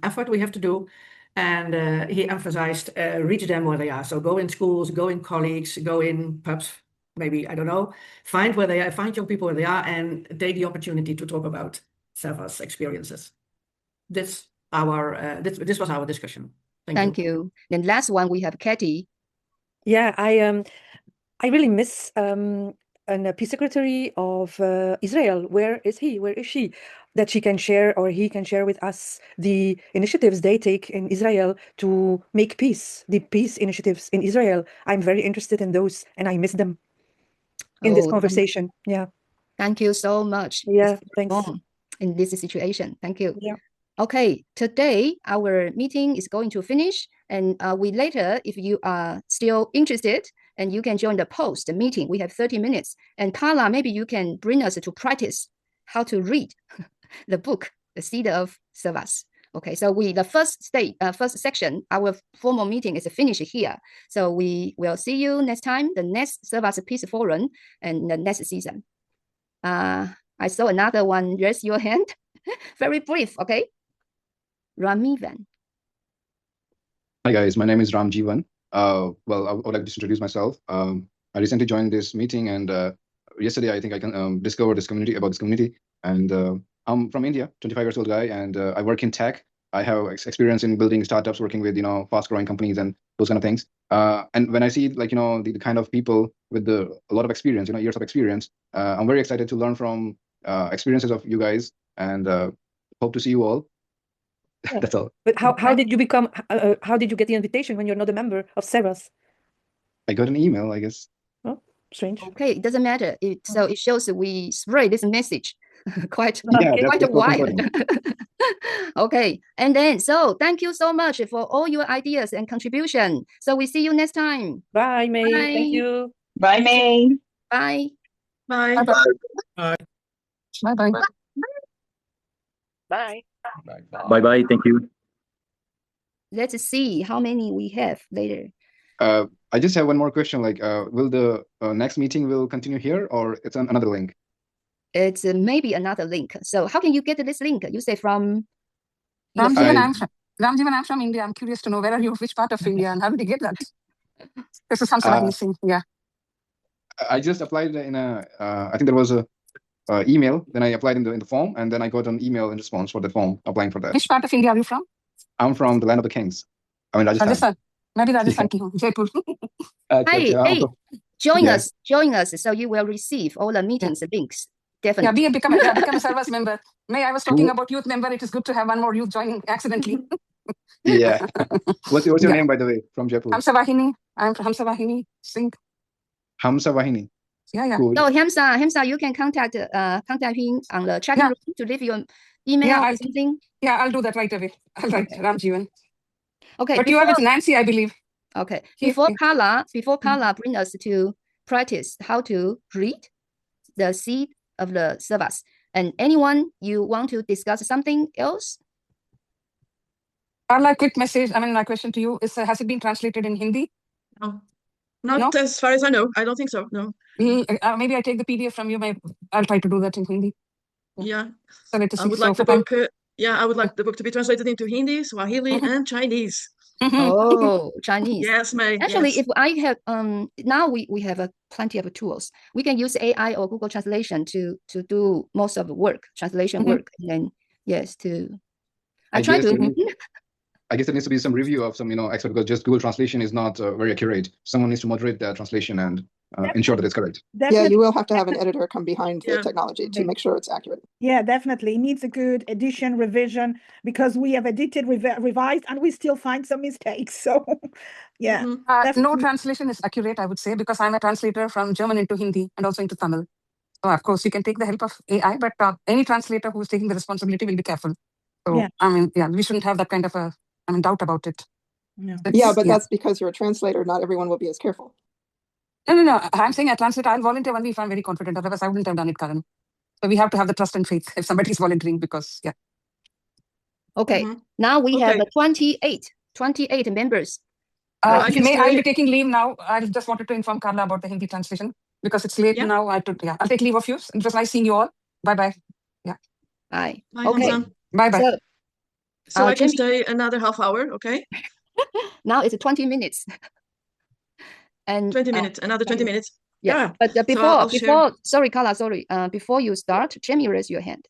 [SPEAKER 9] effort we have to do. And he emphasized reach them where they are. So go in schools, go in colleagues, go in pubs, maybe, I don't know, find where they are, find young people where they are, and take the opportunity to talk about Servas experiences. This was our discussion.
[SPEAKER 1] Thank you. Then last one we have Katie.
[SPEAKER 11] Yeah, I really miss a peace secretary of Israel. Where is he? Where is she? That she can share, or he can share with us, the initiatives they take in Israel to make peace, the peace initiatives in Israel. I'm very interested in those, and I miss them in this conversation. Yeah.
[SPEAKER 1] Thank you so much.
[SPEAKER 11] Yeah, thanks.
[SPEAKER 1] In this situation. Thank you.
[SPEAKER 11] Yeah.
[SPEAKER 1] Okay, today our meeting is going to finish, and we later, if you are still interested, and you can join the post meeting. We have 30 minutes. And Carla, maybe you can bring us to practice how to read the book, The Seed of Servas. Okay, so the first section, our formal meeting is finished here. So we will see you next time, the next Servas Peace Forum, and the next season. I saw another one. Raise your hand. Very brief, okay? Ramivan.
[SPEAKER 12] Hi guys, my name is Ram Jeevan. Well, I would like to introduce myself. I recently joined this meeting, and yesterday I think I can discover this community, about this community. And I'm from India, 25 years old guy, and I work in tech. I have experience in building startups, working with fast-growing companies and those kind of things. And when I see the kind of people with a lot of experience, years of experience, I'm very excited to learn from experiences of you guys, and hope to see you all.
[SPEAKER 11] Yeah.
[SPEAKER 12] That's all.
[SPEAKER 11] But how did you become? How did you get the invitation when you're not a member of Servas?
[SPEAKER 12] I got an email, I guess.
[SPEAKER 11] Oh, strange.
[SPEAKER 1] Okay, it doesn't matter. So it shows we spread this message quite
[SPEAKER 12] that's
[SPEAKER 1] wide. Okay, and then so thank you so much for all your ideas and contribution. So we see you next time.
[SPEAKER 11] Bye, May.
[SPEAKER 1] Bye.
[SPEAKER 11] Thank you.
[SPEAKER 10] Bye, May.
[SPEAKER 1] Bye.
[SPEAKER 3] Bye.
[SPEAKER 5] Bye.
[SPEAKER 7] Bye bye.
[SPEAKER 11] Bye.
[SPEAKER 13] Bye bye. Thank you.
[SPEAKER 1] Let's see how many we have later.
[SPEAKER 12] I just have one more question. Will the next meeting will continue here, or it's another link?
[SPEAKER 1] It's maybe another link. So how can you get this link? You say from
[SPEAKER 7] Ramjeevan, I'm from India. I'm curious to know where are you, which part of India, and how did you get that? This is something missing. Yeah.
[SPEAKER 12] I just applied in I think there was a email. Then I applied in the form, and then I got an email in response for the form applying for that.
[SPEAKER 7] Which part of India are you from?
[SPEAKER 12] I'm from the land of the kings. I mean Rajasthan.
[SPEAKER 7] Maybe Rajasthan, Jaipur.
[SPEAKER 1] Hey, join us. So you will receive all the meetings links. Definitely.
[SPEAKER 7] Yeah, become a Servas member. May I was talking about youth member. It is good to have one more youth joining accidentally.
[SPEAKER 12] Yeah. What's your name, by the way, from Jaipur?
[SPEAKER 7] Hamsa Vahini. I'm from Hamsa Vahini Singh.
[SPEAKER 12] Hamsa Vahini.
[SPEAKER 7] Yeah.
[SPEAKER 12] Cool.
[SPEAKER 1] So Hamza, you can contact him on the chatting room to leave your email or something.
[SPEAKER 7] Yeah, I'll do that right away. I'll write Ramjivan.
[SPEAKER 1] Okay.
[SPEAKER 7] But you are with Nancy, I believe.
[SPEAKER 1] Okay. Before Carla bring us to practice how to read the seed of the Servas. And anyone you want to discuss something else?
[SPEAKER 7] Carla, quick message. My question to you is: has it been translated in Hindi?
[SPEAKER 3] No. Not as far as I know. I don't think so. No.
[SPEAKER 7] Maybe I take the PDF from you. I'll try to do that in Hindi.
[SPEAKER 3] Yeah.
[SPEAKER 7] So let us
[SPEAKER 3] I
[SPEAKER 7] see.
[SPEAKER 3] would like the book. I would like the book to be translated into Hindi, Swahili, and Chinese.
[SPEAKER 1] Oh, Chinese.
[SPEAKER 3] Yes, May.
[SPEAKER 1] Actually,
[SPEAKER 3] yes.
[SPEAKER 1] if I have now we have plenty of tools. We can use AI or Google Translation to do most of the work, translation work, and then
[SPEAKER 12] I guess there needs to be some review of some, expert, because just Google Translation is not very accurate. Someone needs to moderate that translation and ensure that it's correct.
[SPEAKER 14] Yeah, you will have to have an editor come behind the technology to make sure it's accurate.
[SPEAKER 4] Yeah, definitely. It needs a good edition, revision, because we have edited, revised, and we still find some mistakes. So, yeah.
[SPEAKER 7] No translation is accurate, I would say, because I'm a translator from German into Hindi and also into Tamil. So, of course, you can take the help of AI, but any translator who's taking the responsibility will be careful. So, we shouldn't have that kind of a doubt about it.
[SPEAKER 14] Yeah, but that's because you're a translator. Not everyone will be as careful.
[SPEAKER 7] No. I'm saying a translator, I'll volunteer only if I'm very confident. Otherwise, I wouldn't have done it, Karan. So we have to have the trust and faith if somebody is volunteering because,
[SPEAKER 1] Okay. Now we have 28 members.
[SPEAKER 7] I'll be taking leave now. I just wanted to inform Carla about the Hindi translation because it's late now. I'll take leave of you. It was nice seeing you all. Bye-bye. Yeah.
[SPEAKER 1] Bye.
[SPEAKER 3] Okay.
[SPEAKER 7] Bye-bye.
[SPEAKER 3] So I can stay another half hour, okay?
[SPEAKER 1] Now it's 20 minutes. And
[SPEAKER 3] 20 minutes, another 20 minutes.
[SPEAKER 1] Yeah. But before, sorry, Carla, sorry. Before you start, Jamie, raise your hand.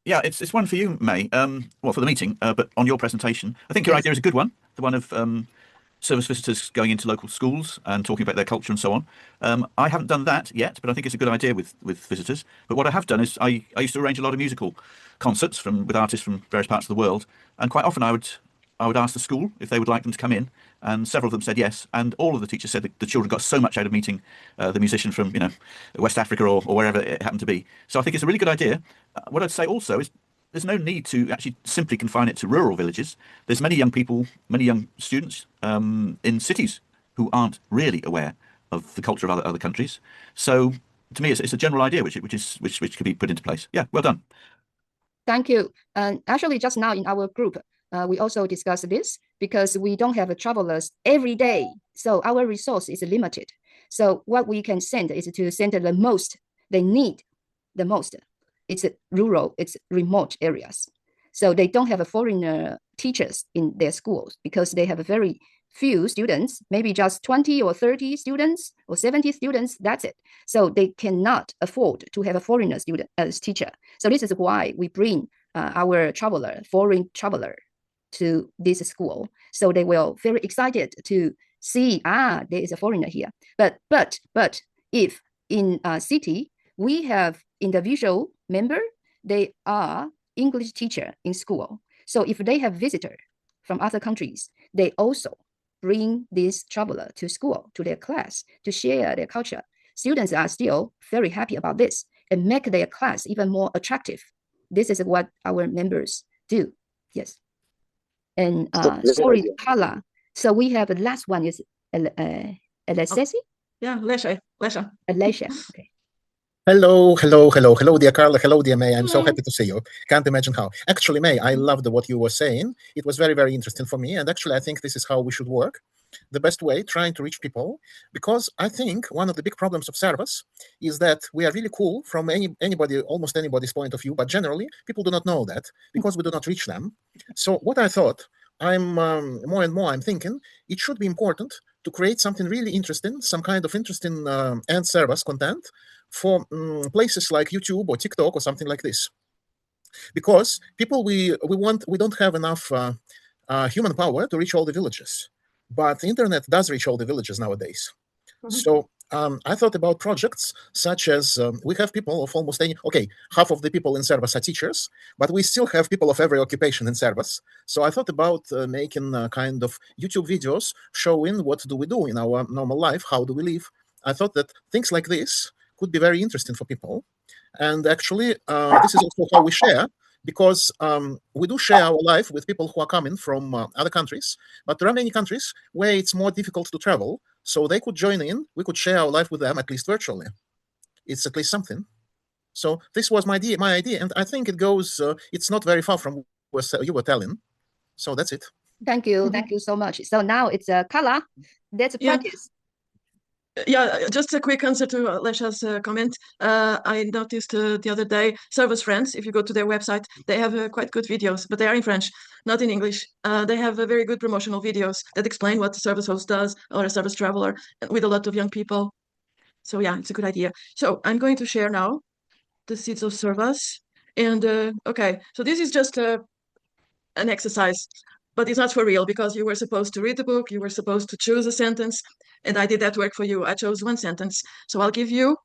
[SPEAKER 15] Yeah, it's one for you, May. For the meeting, but on your presentation, I think your idea is a good one. The one of service visitors going into local schools and talking about their culture and so on. I haven't done that yet, but I think it's a good idea with visitors. But what I have done is I used to arrange a lot of musical concerts with artists from various parts of the world, and quite often I would ask the school if they would like them to come in, and several of them said yes, and all of the teachers said that the children got so much out of meeting the musician from West Africa or wherever it happened to be. So I think it's a really good idea. What I'd say also is there's no need to actually simply confine it to rural villages. There's many young people, many young students in cities who aren't really aware of the culture of other countries. So to me, it's a general idea which could be put into place. Yeah, well done.
[SPEAKER 1] Thank you. And actually, just now in our group, we also discussed this because we don't have travelers every day. So our resource is limited. So what we can send is to send the most they need the most. It's rural, it's remote areas. So they don't have foreigner teachers in their schools because they have very few students, maybe just 20 or 30 students or 70 students, that's it. So they cannot afford to have a foreigner student as teacher. So this is why we bring our foreign traveler to this school. So they will very excited to see, there is a foreigner here. But if in a city, we have individual member, they are English teacher in school. So if they have visitor from other countries, they also bring this traveler to school, to their class, to share their culture. Students are still very happy about this and make their class even more attractive. This is what our members do. Yes. And sorry, Carla. So we have the last one is Alessi?
[SPEAKER 3] Yeah, Lesha.
[SPEAKER 1] Alessia. Okay.
[SPEAKER 16] Hello, dear Carla. Hello, dear May. I'm so happy to see you. Can't imagine how. Actually, May, I loved what you were saying. It was very, very interesting for me. And actually, I think this is how we should work. The best way, trying to reach people. Because I think one of the big problems of Servas is that we are really cool from almost anybody's point of view. But generally, people do not know that because we do not reach them. So what I thought, I'm more and more, I'm thinking it should be important to create something really interesting, some kind of interesting and Servas content for places like YouTube or TikTok or something like this, because people we don't have enough human power to reach all the villages, but the internet does reach all the villages nowadays. So I thought about projects such as we have people of almost half of the people in Servas are teachers, but we still have people of every occupation in Servas. So I thought about making kind of YouTube videos showing what do we do in our normal life, how do we live, I thought that things like this could be very interesting for people. And actually, this is also how we share, because we do share our life with people who are coming from other countries, but there are many countries where it's more difficult to travel, so they could join in, we could share our life with them, at least virtually. It's at least something. So this was my idea, and I think it goes, it's not very far from what you were telling. So that's it.
[SPEAKER 1] Thank you. Thank you so much. So now it's Carla. Let's practice.
[SPEAKER 3] Yeah, just a quick answer to Lesha's comment. I noticed the other day, Servas friends, if you go to their website, they have quite good videos, but they are in French, not in English. They have very good promotional videos that explain what a Servas host does, or a Servas traveler, with a lot of young people. So yeah, it's a good idea. So I'm going to share now the seeds of Servas. And okay, so this is just an exercise, but it's not for real, because you were supposed to read the book, you were supposed to choose a sentence, and I did that work for you. I chose one sentence. So I'll give you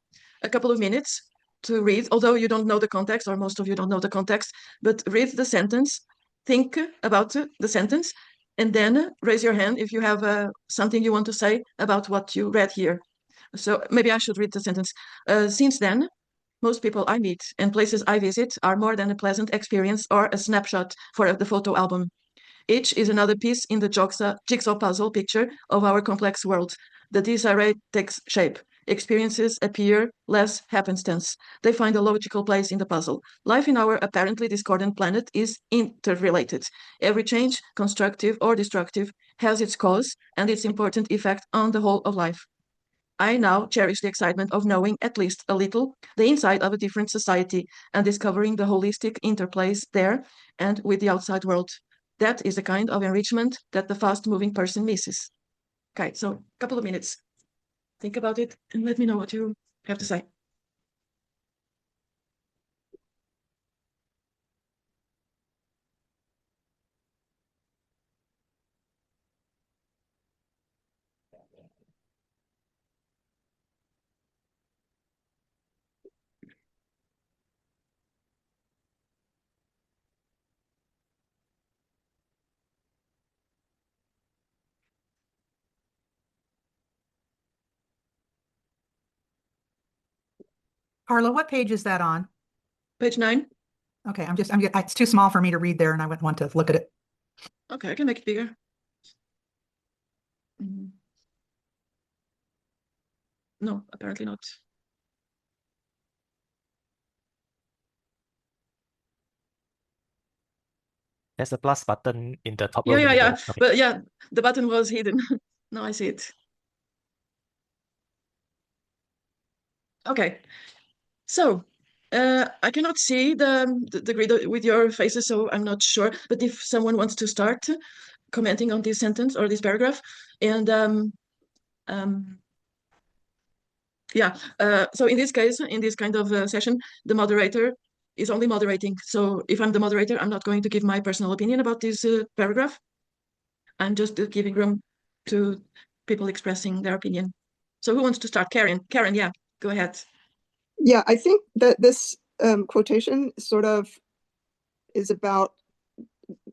[SPEAKER 3] a couple of minutes to read, although you don't know the context, or most of you don't know the context, but read the sentence, think about the sentence, and then raise your hand if you have something you want to say about what you read here. So maybe I should read the sentence. Since then, most people I meet and places I visit are more than a pleasant experience or a snapshot for the photo album. Each is another piece in the jigsaw puzzle picture of our complex world. The disarray takes shape. Experiences appear less happenstance. They find a logical place in the puzzle. Life in our apparently discordant planet is interrelated. Every change, constructive or destructive, has its cause and its important effect on the whole of life. I now cherish the excitement of knowing at least a little the inside of a different society and discovering the holistic interplays there and with the outside world. That is a kind of enrichment that the fast-moving person misses. Okay, so a couple of minutes. Think about it and let me know what you have to say.
[SPEAKER 4] Carla, what page is that on?
[SPEAKER 3] Page 9.
[SPEAKER 4] Okay, it's too small for me to read there, and I wouldn't want to look at it.
[SPEAKER 3] Okay, I can make it bigger. No, apparently not.
[SPEAKER 17] There's a plus button in the top row.
[SPEAKER 3] Yeah.
[SPEAKER 17] Okay.
[SPEAKER 3] But yeah, the button was hidden. Now I see it. Okay, so I cannot see the grid with your faces, so I'm not sure. But if someone wants to start commenting on this sentence or this paragraph, and yeah, so in this case, in this kind of session, the moderator is only moderating. So if I'm the moderator, I'm not going to give my personal opinion about this paragraph. I'm just giving room to people expressing their opinion. So who wants to start? Karen, yeah, go ahead.
[SPEAKER 14] Yeah, I think that this quotation sort of is about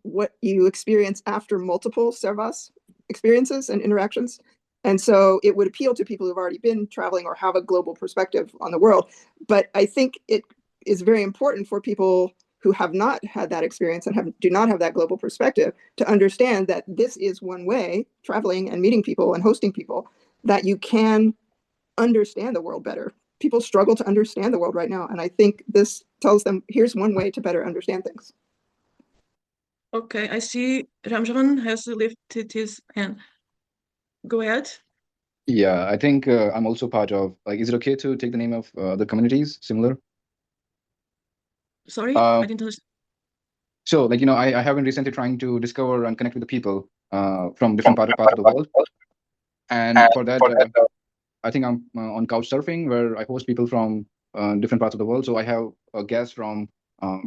[SPEAKER 14] what you experience after multiple Servas experiences and interactions. And so it would appeal to people who've already been traveling or have a global perspective on the world. But I think it is very important for people who have not had that experience and do not have that global perspective to understand that this is one way, traveling and meeting people and hosting people, that you can understand the world better. People struggle to understand the world right now. And I think this tells them, here's one way to better understand things.
[SPEAKER 3] Okay, I see Ramjan has lifted his hand. Go ahead.
[SPEAKER 12] Yeah, I think I'm also part of, like, is it okay to take the name of the communities similar?
[SPEAKER 3] Sorry, I didn't understand.
[SPEAKER 12] So, like, I have been recently trying to discover and connect with the people from different parts of the world. And for that, I think I'm on Couchsurfing, where I host people from different parts of the world. So I have a guest from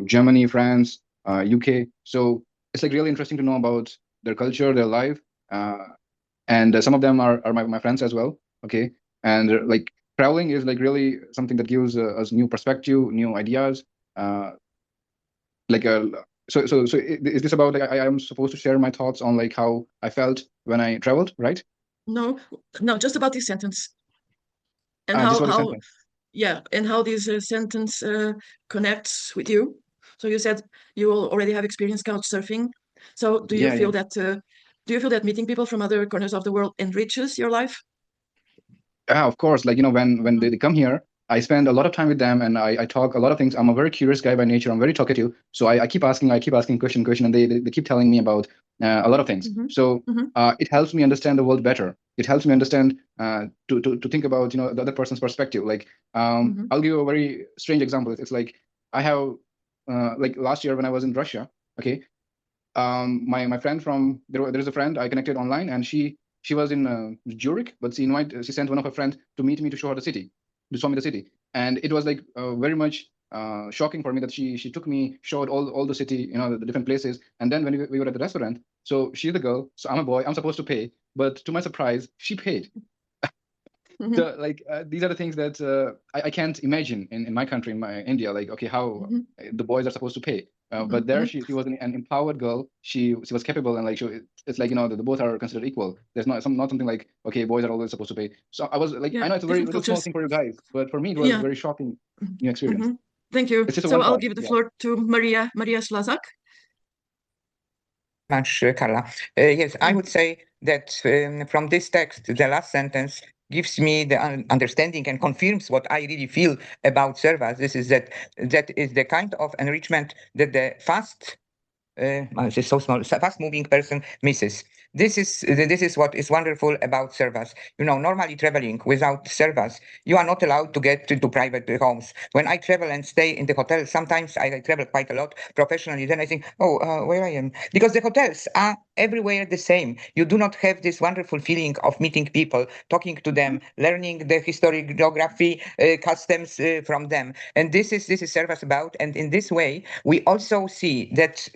[SPEAKER 12] Germany, France, UK. So it's like really interesting to know about their culture, their life. And some of them are my friends as well. Okay. And like traveling is like really something that gives us new perspective, new ideas. So is this about, like, I am supposed to share my thoughts on like how I felt when I traveled, right?
[SPEAKER 3] No, just about this sentence. and
[SPEAKER 12] just what a
[SPEAKER 3] how
[SPEAKER 12] sentence.
[SPEAKER 3] yeah, and how this sentence connects with you. So you said you already have experienced couch surfing. So do you feel that meeting people from other corners of the world enriches your life?
[SPEAKER 12] Yeah, of course. Like, when they come here, I spend a lot of time with them, and I talk a lot of things. I'm a very curious guy by nature. I'm very talkative. So I keep asking question, and they keep telling me about a lot of things. So it helps me understand the world better. It helps me understand to think about the other person's perspective. Like I'll give you a very strange example. It's like I have like last year when I was in Russia. Okay, my friend from there's a friend I connected online, and she was in Zurich, but she sent one of her friends to meet me to show me the city, and it was like very much shocking for me that she took me, showed all the city, the different places, and then when we were at the restaurant, so she's the girl, so I'm a boy, I'm supposed to pay, but to my surprise, she paid. So like these are the things that I can't imagine in my country, in my India. Like, okay, how the boys are supposed to pay, but there she was an empowered girl. She was capable, and like it's like the both are considered equal. There's not something like, okay, boys are always supposed to pay. So I was like, I know it's a very small thing for you guys, but for me it was a very shocking new experience.
[SPEAKER 3] Thank you. So I'll give the floor to Maria Slazak.
[SPEAKER 18] Much, Carla. Yes, I would say that from this text, the last sentence gives me the understanding and confirms what I really feel about Servas. This is that is the kind of enrichment that the it's so small, fast-moving person misses. This is what is wonderful about Servas. Normally traveling without Servas, you are not allowed to get to private homes. When I travel and stay in the hotel, sometimes I travel quite a lot professionally. Then I think, where I am, because the hotels are everywhere the same. You do not have this wonderful feeling of meeting people, talking to them, learning the history, geography, customs from them. And this is Servas about. And in this way, we also see that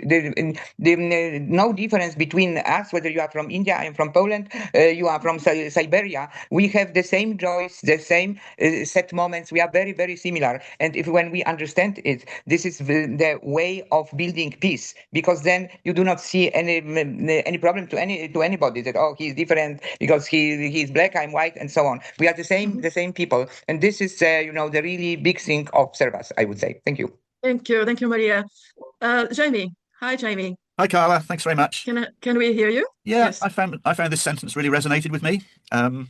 [SPEAKER 18] no difference between us, whether you are from India, I am from Poland, you are from Siberia. We have the same joys, the same set moments. We are very, very similar. And when we understand it, this is the way of building peace, because then you do not see any problem to anybody that he's different because he's black, I'm white, and so on. We are the same people, and this is the really big thing of Servas, I would say. Thank you.
[SPEAKER 3] Thank you, Maria. Jamie. Hi, Jamie.
[SPEAKER 15] Hi, Carla. Thanks very much.
[SPEAKER 3] Can we hear you?
[SPEAKER 15] Yeah, yes. I found this sentence really resonated with me, and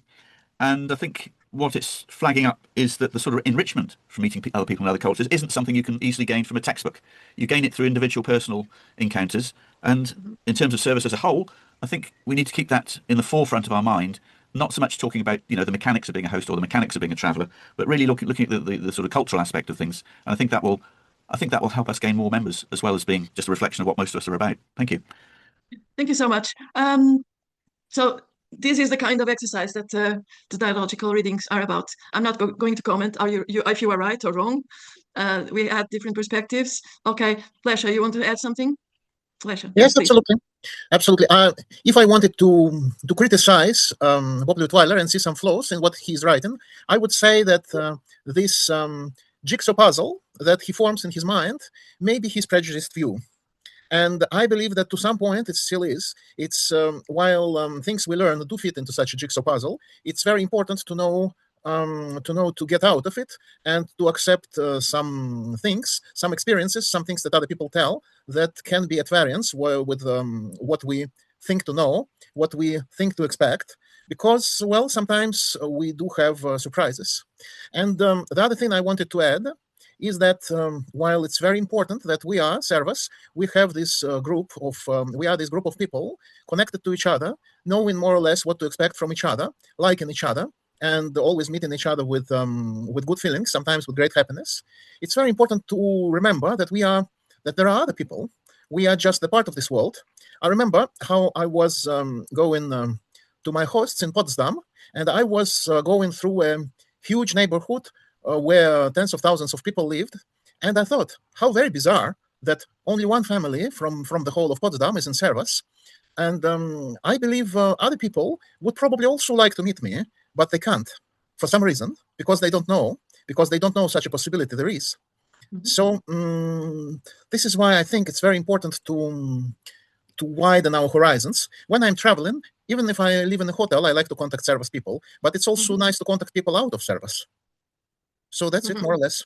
[SPEAKER 15] I think what it's flagging up is that the sort of enrichment from meeting other people in other cultures isn't something you can easily gain from a textbook. You gain it through individual personal encounters, and in terms of Servas as a whole, I think we need to keep that in the forefront of our mind, not so much talking about the mechanics of being a host or the mechanics of being a traveller, but really looking at the sort of cultural aspect of things. And I think that will help us gain more members, as well as being just a reflection of what most of us are about. Thank you.
[SPEAKER 3] Thank you so much. So this is the kind of exercise that the dialogical readings are about. I'm not going to comment if you are right or wrong. We had different perspectives. Okay, Lesha, you want to add something? Lesha,
[SPEAKER 16] yes, absolutely. Absolutely. If I wanted to criticize Bob Lutweiler and see some flaws in what he's writing, I would say that this jigsaw puzzle that he forms in his mind may be his prejudiced view. And I believe that to some point it still is. It's while things we learn do fit into such a jigsaw puzzle, it's very important to know to get out of it and to accept some things, some experiences, some things that other people tell that can be at variance with what we think to know, what we think to expect, because, well, sometimes we do have surprises. And the other thing I wanted to add is that while it's very important that we are Servas, we have this group of people connected to each other, knowing more or less what to expect from each other, liking each other, and always meeting each other with good feelings, sometimes with great happiness. It's very important to remember that there are other people. We are just a part of this world. I remember how I was going to my hosts in Potsdam, and I was going through a huge neighborhood where tens of thousands of people lived, and I thought, how very bizarre that only one family from the whole of Potsdam is in Servas. And I believe other people would probably also like to meet me, but they can't for some reason, because they don't know such a possibility there is. So this is why I think it's very important to to widen our horizons. When I'm traveling, even if I live in a hotel, I like to contact Servas people, but it's also nice to contact people out of Servas. So that's it, more or less.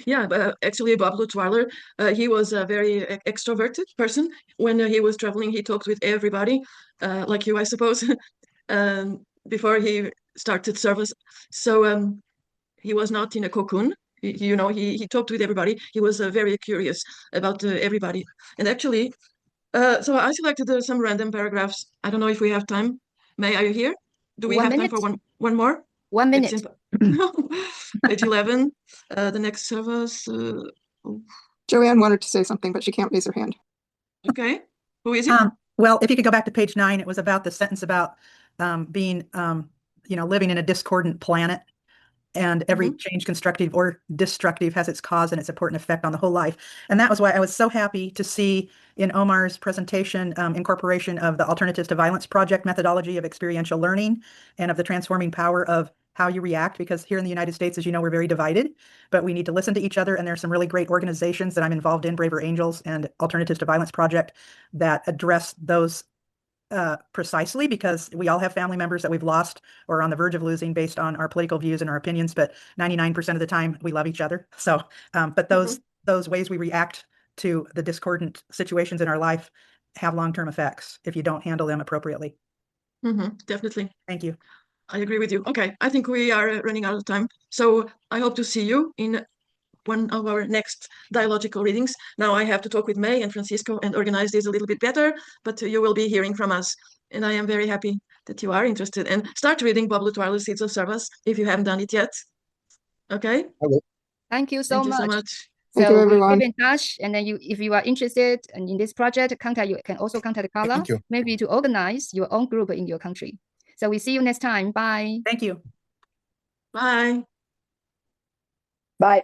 [SPEAKER 3] Yeah, but actually, Bob Lutweiler, he was a very extroverted person. When he was traveling, he talked with everybody, like you, I suppose, before he started Servas. So he was not in a cocoon. He talked with everybody. He was very curious about everybody. And actually, so I selected some random paragraphs. I don't know if we have time. May, are you here? Do we have time for one more?
[SPEAKER 1] 1 minute.
[SPEAKER 3] Page 11, the next Servas.
[SPEAKER 14] Joanne wanted to say something, but she can't raise her hand.
[SPEAKER 3] Okay, who is it?
[SPEAKER 4] Well, if you could go back to page 9, it was about the sentence about being, living in a discordant planet. And every change, constructive or destructive, has its cause and its important effect on the whole life. And that was why I was so happy to see in Omar's presentation incorporation of the Alternatives to Violence Project methodology of experiential learning and of the transforming power of how you react, because here in the United States, as you know, we're very divided, but we need to listen to each other. And there's some really great organizations that I'm involved in, Braver Angels and Alternatives to Violence Project, that address those precisely, because we all have family members that we've lost or are on the verge of losing based on our political views and our opinions, but 99% of the time we love each other. So, but those ways we react to the discordant situations in our life have long-term effects if you don't handle them appropriately.
[SPEAKER 3] Definitely.
[SPEAKER 4] Thank you.
[SPEAKER 3] I agree with you. Okay, I think we are running out of time. So I hope to see you in one of our next dialogical readings. Now I have to talk with May and Francisco and organize this a little bit better, but you will be hearing from us. And I am very happy that you are interested. And start reading Bob Lutweiler's Seeds of Servas if you haven't done it yet. Okay?
[SPEAKER 16] I will.
[SPEAKER 1] Thank you so much.
[SPEAKER 14] Thank you, everyone.
[SPEAKER 1] Keep in touch, and then if you are interested in this project, you can also contact Carla, maybe to organize your own group in your country. So we see you next time. Bye.
[SPEAKER 4] Thank you.
[SPEAKER 3] Bye.
[SPEAKER 8] Bye.